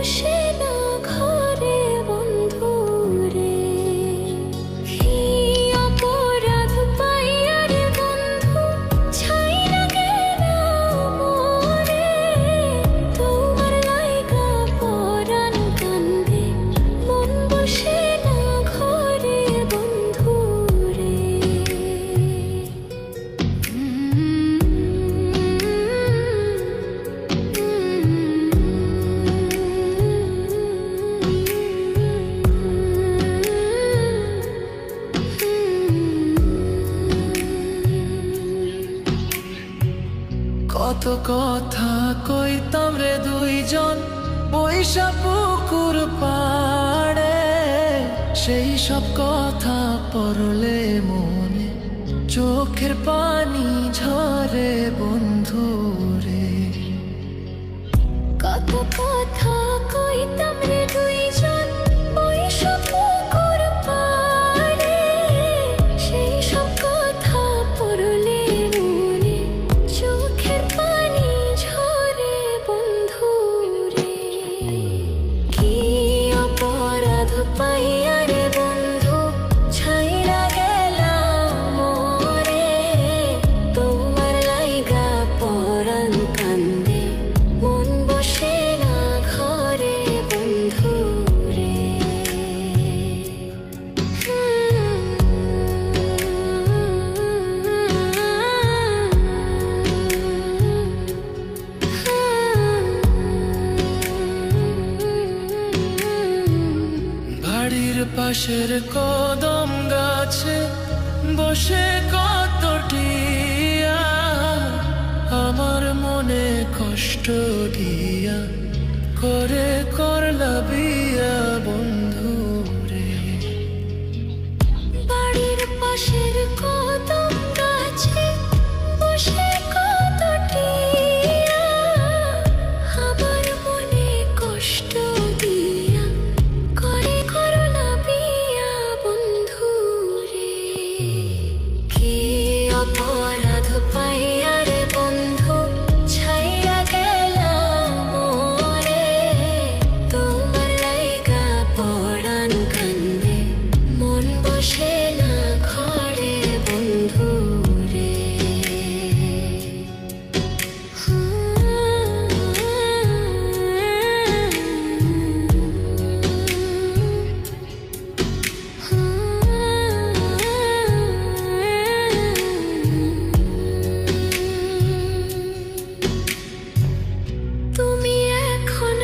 বসে না ঘরে বন্ধু রে, কি অপরাধ পাইয়া রে বন্ধু ছাইরা গেলা মোরে, তোমার লাইগা পরাণ কান্দে মন বসে না ঘরে বন্ধু রে। কত কথা কইতাম রে দুইজন বৈশা পুকুর পাড়ে, সেই সব কথা পড়লে মনে চোখের পানি ঝরে বন্ধু রে। কত কথা কইতাম রে দুইজন বৈশা পুকুর পাড়ে, সেই সব কথা পড়লে মনে চোখের পানি ঝরে বন্ধু রে, কি অপরাধ পাইয়া রে বন্ধু ছাইরা গেলা মোরে, তোমার লাইগা পরাণ কান্দে মন বসে না ঘরে বন্ধু রে। বাড়ির পাশের কদম গাছে বসে কত টিয়া, আমার মনে কষ্ট দিয়া করে করলা বিয়া বন্ধু রে। বাড়ির পাশের কদম গাছে বসে কত টিয়া, আমার মনে কষ্ট দিয়া করে করলা বিয়া বন্ধু রে, কি অপরাধ পাইয়া রে বন্ধু ছাইরা গেলা মোরে, তোমার লাইগা পরাণ কান্দে মন বসে না ঘরে বন্ধু রে। তুমি এখন